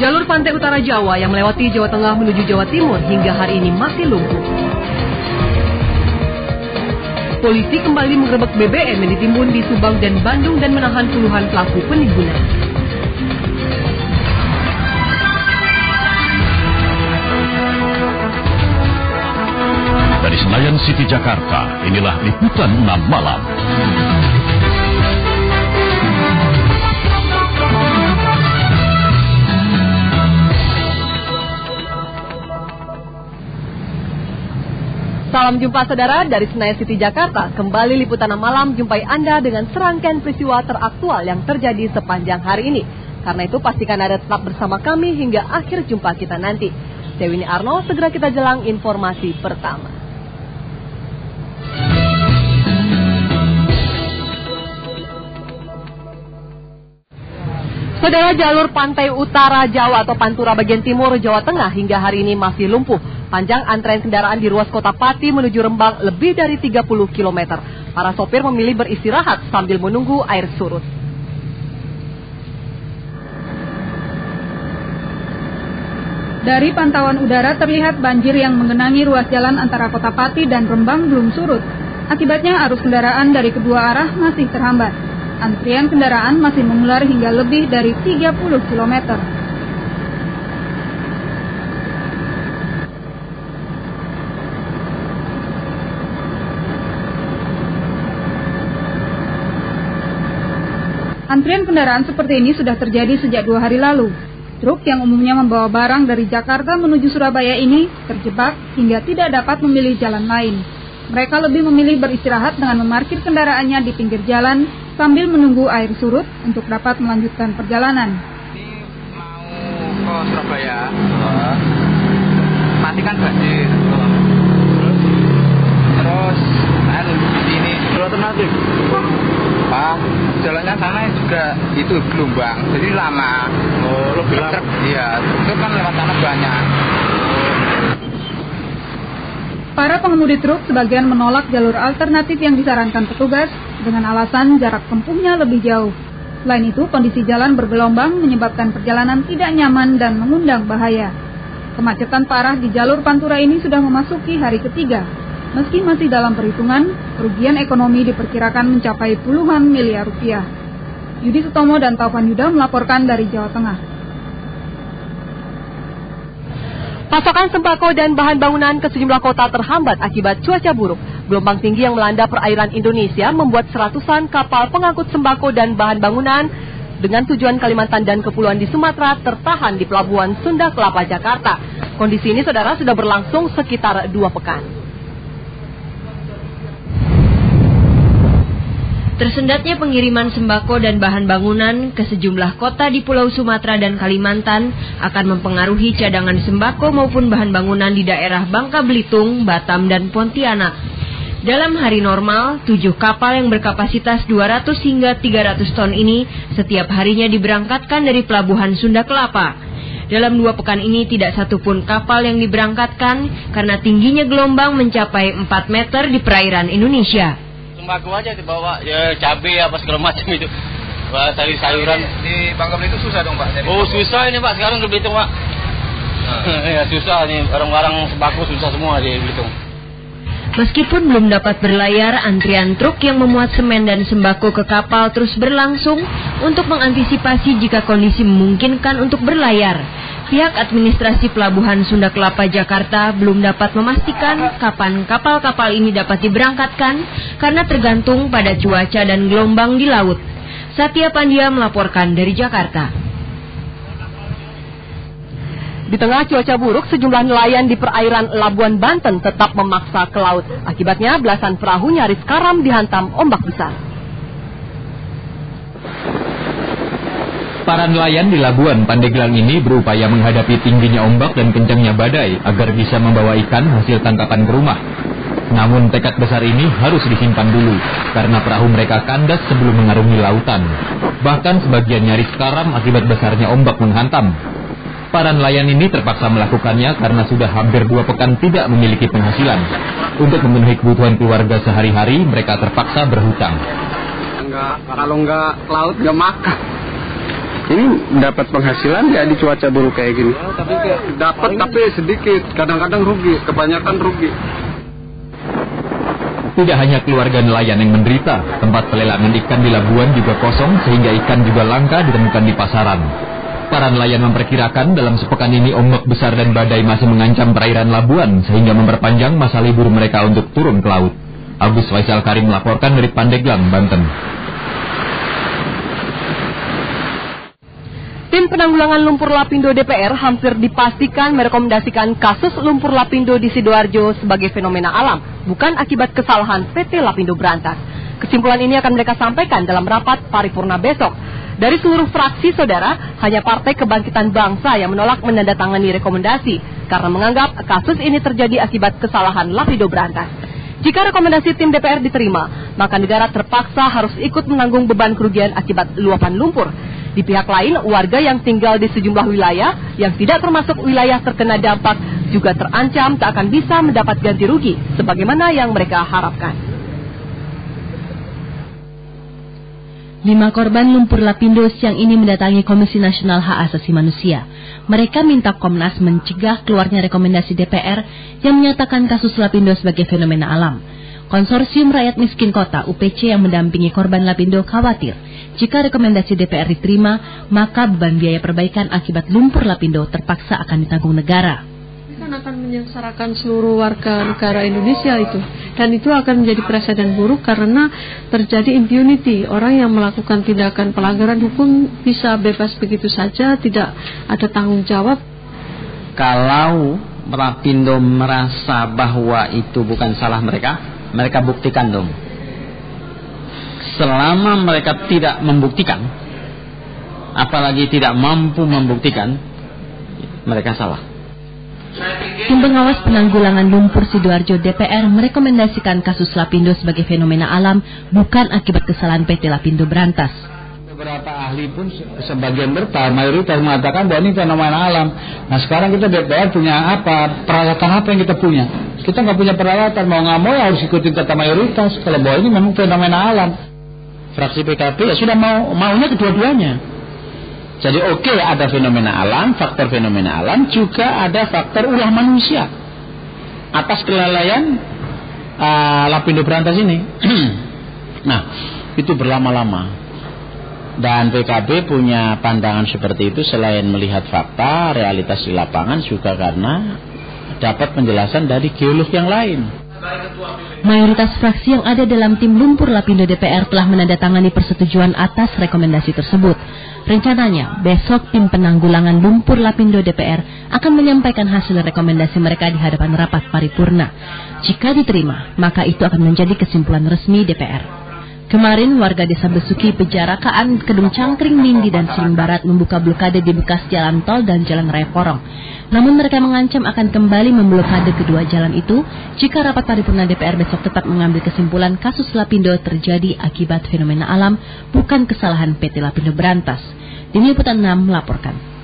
Jalur pantai utara Jawa yang melewati Jawa Tengah menuju Jawa Timur hingga hari ini masih lumpuh. Polisi kembali menggerebek BBM yang ditimbun di Subang dan Bandung dan menahan puluhan pelaku penimbunan. Dari Senayan City, Jakarta, inilah Liputan 6 Malam. Salam jumpa saudara dari Senayan City, Jakarta. Kembali Liputan 6 Malam jumpai Anda dengan serangkaian peristiwa teraktual yang terjadi sepanjang hari ini. Karena itu pastikan Anda tetap bersama kami hingga akhir jumpa kita nanti. Saya Winnie Arno, segera kita jelang informasi pertama. Saudara, jalur pantai utara Jawa atau Pantura bagian timur Jawa Tengah hingga hari ini masih lumpuh. Panjang antrean kendaraan di ruas kota Pati menuju Rembang lebih dari 30 km. Para sopir memilih beristirahat sambil menunggu air surut. Dari pantauan udara terlihat banjir yang menggenangi ruas jalan antara kota Pati dan Rembang belum surut. Akibatnya arus kendaraan dari kedua arah masih terhambat. Antrian kendaraan masih mengular hingga lebih dari 30 km. Antrian kendaraan seperti ini sudah terjadi sejak 2 hari lalu. Truk yang umumnya membawa barang dari Jakarta menuju Surabaya ini terjebak hingga tidak dapat memilih jalan lain. Mereka lebih memilih beristirahat dengan memarkir kendaraannya di pinggir jalan sambil menunggu air surut untuk dapat melanjutkan perjalanan. Ini mau ke Surabaya, Pati kan banjir, terus air di sini. Alternatif? Pak, jalannya sana juga itu gelombang, jadi lama. Oh, lebih lama? Iya, itu kan lewat sana banyak. Para pengemudi truk sebagian menolak jalur alternatif yang disarankan petugas dengan alasan jarak tempuhnya lebih jauh. Selain itu, kondisi jalan bergelombang menyebabkan perjalanan tidak nyaman dan mengundang bahaya. Kemacetan parah di jalur Pantura ini sudah memasuki hari ketiga. Meski masih dalam perhitungan, kerugian ekonomi diperkirakan mencapai puluhan miliar rupiah. Yudi Sutomo dan Taufan Yuda melaporkan dari Jawa Tengah. Pasokan sembako dan bahan bangunan ke sejumlah kota terhambat akibat cuaca buruk. Gelombang tinggi yang melanda perairan Indonesia membuat seratusan kapal pengangkut sembako dan bahan bangunan dengan tujuan Kalimantan dan kepulauan di Sumatera tertahan di Pelabuhan Sunda Kelapa, Jakarta. Kondisi ini, saudara, sudah berlangsung sekitar 2 pekan. Tersendatnya pengiriman sembako dan bahan bangunan ke sejumlah kota di Pulau Sumatera dan Kalimantan akan mempengaruhi cadangan sembako maupun bahan bangunan di daerah Bangka Belitung, Batam, dan Pontianak. Dalam hari normal, 7 kapal yang berkapasitas 200 hingga 300 ton ini setiap harinya diberangkatkan dari Pelabuhan Sunda Kelapa. Dalam 2 pekan ini tidak satupun kapal yang diberangkatkan karena tingginya gelombang mencapai 4 meter di perairan Indonesia. Sembako aja dibawa, ya cabai apa segala macam itu. Cari sayuran. Di Bangka Belitung susah dong Pak? Oh susah ini Pak, sekarang di Belitung Pak. Ya susah nih, barang-barang sembako susah semua di Belitung. Meskipun belum dapat berlayar, antrian truk yang memuat semen dan sembako ke kapal terus berlangsung untuk mengantisipasi jika kondisi memungkinkan untuk berlayar. Pihak administrasi Pelabuhan Sunda Kelapa, Jakarta belum dapat memastikan kapan kapal-kapal ini dapat diberangkatkan karena tergantung pada cuaca dan gelombang di laut. Satya Pandia melaporkan dari Jakarta. Di tengah cuaca buruk, sejumlah nelayan di perairan Labuan Banten tetap memaksa ke laut. Akibatnya belasan perahu nyaris karam dihantam ombak besar. Para nelayan di Labuan Pandeglang ini berupaya menghadapi tingginya ombak dan kencangnya badai agar bisa membawa ikan hasil tangkapan ke rumah. Namun tekad besar ini harus disimpan dulu, karena perahu mereka kandas sebelum mengarungi lautan. Bahkan sebagian nyaris karam akibat besarnya ombak menghantam. Para nelayan ini terpaksa melakukannya karena sudah hampir 2 pekan tidak memiliki penghasilan. Untuk memenuhi kebutuhan keluarga sehari-hari, mereka terpaksa berhutang. Kalau nggak ke laut nggak makan. Ini dapat penghasilan nggak di cuaca buruk kayak gini? Dapat tapi sedikit, kadang-kadang rugi, kebanyakan rugi. Tidak hanya keluarga nelayan yang menderita, tempat pelelangan ikan di Labuan juga kosong sehingga ikan juga langka ditemukan di pasaran. Para nelayan memperkirakan dalam sepekan ini ombak besar dan badai masih mengancam perairan Labuan sehingga memperpanjang masa libur mereka untuk turun ke laut. Agus Faisal Karim melaporkan dari Pandeglang, Banten. Tim penanggulangan lumpur lapindo DPR hampir dipastikan merekomendasikan kasus lumpur lapindo di Sidoarjo sebagai fenomena alam, bukan akibat kesalahan PT Lapindo Brantas. Kesimpulan ini akan mereka sampaikan dalam rapat paripurna besok. Dari seluruh fraksi saudara, hanya Partai Kebangkitan Bangsa yang menolak menandatangani rekomendasi karena menganggap kasus ini terjadi akibat kesalahan Lapindo Brantas. Jika rekomendasi tim DPR diterima, maka negara terpaksa harus ikut menanggung beban kerugian akibat luapan lumpur. Di pihak lain, warga yang tinggal di sejumlah wilayah yang tidak termasuk wilayah terkena dampak juga terancam tak akan bisa mendapat ganti rugi sebagaimana yang mereka harapkan. 5 korban lumpur lapindo siang ini mendatangi Komisi Nasional Hak Asasi Manusia. Mereka minta Komnas mencegah keluarnya rekomendasi DPR yang menyatakan kasus lapindo sebagai fenomena alam. Konsorsium Rakyat Miskin Kota (UPC) yang mendampingi korban lapindo khawatir jika rekomendasi DPR diterima, maka beban biaya perbaikan akibat lumpur lapindo terpaksa akan ditanggung negara. Kan akan menyengsarakan seluruh warga negara Indonesia itu, dan itu akan menjadi presiden buruk karena terjadi impunity. Orang yang melakukan tindakan pelanggaran hukum bisa bebas begitu saja, tidak ada tanggung jawab. Kalau Lapindo merasa bahwa itu bukan salah mereka buktikan dong. Selama mereka tidak membuktikan, apalagi tidak mampu membuktikan, mereka salah. Tim pengawas penanggulangan lumpur Sidoarjo DPR merekomendasikan kasus lapindo sebagai fenomena alam, bukan akibat kesalahan PT Lapindo Brantas. Beberapa ahli pun sebagian mayoritas mengatakan bahwa ini fenomena alam. Nah sekarang kita DPR punya apa? Peralatan apa yang kita punya? Kita nggak punya peralatan, mau nggak mau harus ikutin kata mayoritas. Kalau bahwa ini memang fenomena alam. Fraksi PKB ya sudah maunya kedua-duanya. Jadi oke, ada fenomena alam, faktor fenomena alam, juga ada faktor ulah manusia atas kelalaian Lapindo Brantas ini. Nah, itu berlama-lama. Dan PKB punya pandangan seperti itu selain melihat fakta, realitas di lapangan, juga karena dapat penjelasan dari geolog yang lain. Mayoritas fraksi yang ada dalam tim lumpur lapindo DPR telah menandatangani persetujuan atas rekomendasi tersebut. Rencananya, besok tim penanggulangan lumpur lapindo DPR akan menyampaikan hasil rekomendasi mereka di hadapan rapat paripurna. Jika diterima, maka itu akan menjadi kesimpulan resmi DPR. Kemarin, warga desa Besuki, Pejarakaan, Kedung Cangkring, Nindi, dan Siling Barat membuka blokade di bekas jalan tol dan jalan raya Porong. Namun mereka mengancam akan kembali memblokade kedua jalan itu jika rapat paripurna DPR besok tetap mengambil kesimpulan kasus Lapindo terjadi akibat fenomena alam, bukan kesalahan PT Lapindo Brantas. Tim Liputan 6 melaporkan.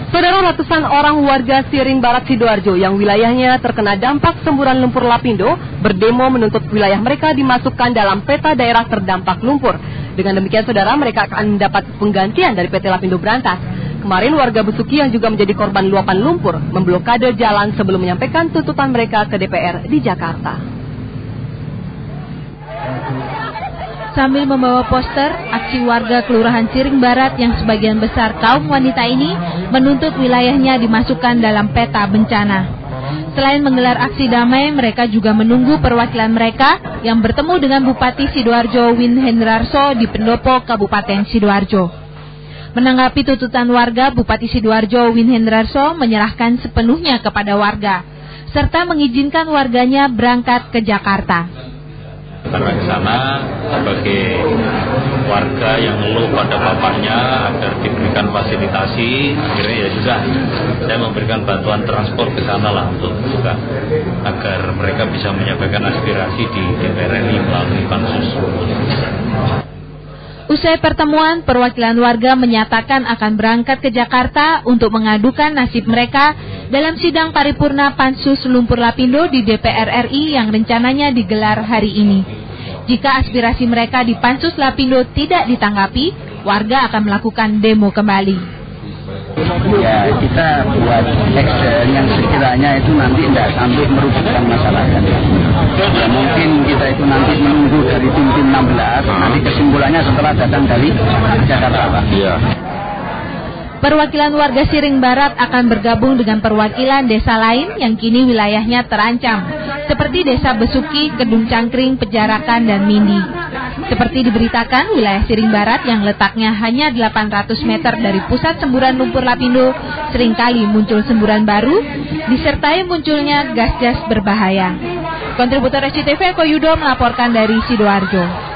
Saudara, ratusan orang warga Siring Barat Sidoarjo yang wilayahnya terkena dampak semburan lumpur lapindo berdemo menuntut wilayah mereka dimasukkan dalam peta daerah terdampak lumpur. Dengan demikian, saudara, mereka akan mendapat penggantian dari PT Lapindo Brantas. Kemarin warga Besuki yang juga menjadi korban luapan lumpur memblokade jalan sebelum menyampaikan tuntutan mereka ke DPR di Jakarta. Sambil membawa poster, aksi warga Kelurahan Siring Barat yang sebagian besar kaum wanita ini menuntut wilayahnya dimasukkan dalam peta bencana. Selain menggelar aksi damai, mereka juga menunggu perwakilan mereka yang bertemu dengan Bupati Sidoarjo Win Hendrarso di Pendopo, Kabupaten Sidoarjo. Menanggapi tuntutan warga, Bupati Sidoarjo Win Hendrarso menyerahkan sepenuhnya kepada warga, serta mengizinkan warganya berangkat ke Jakarta. Karena ke sana sebagai warga yang ngeluh pada bapaknya agar diberikan fasilitasi, akhirnya ya sudah saya memberikan bantuan transport ke sana lah untuk juga agar mereka bisa menyampaikan aspirasi di DPR RI melalui pansus. Usai pertemuan, perwakilan warga menyatakan akan berangkat ke Jakarta untuk mengadukan nasib mereka dalam sidang paripurna Pansus Lumpur Lapindo di DPR RI yang rencananya digelar hari ini. Jika aspirasi mereka di Pansus Lapindo tidak ditanggapi, warga akan melakukan demo kembali. Ya, kita buat action yang sekiranya itu nanti tidak sampai merugikan masyarakat. Ya, mungkin kita itu nanti menunggu dari tim 16, nanti kesimpulannya setelah datang dari Jakarta, Pak. Iya. Perwakilan warga Siring Barat akan bergabung dengan perwakilan desa lain yang kini wilayahnya terancam, seperti Desa Besuki, Kedung Cangkring, Pejarakan, dan Mindi. Seperti diberitakan, wilayah Siring Barat yang letaknya hanya 800 meter dari pusat semburan lumpur Lapindo seringkali muncul semburan baru, disertai munculnya gas-gas berbahaya. Kontributor SCTV Eko Yudo melaporkan dari Sidoarjo.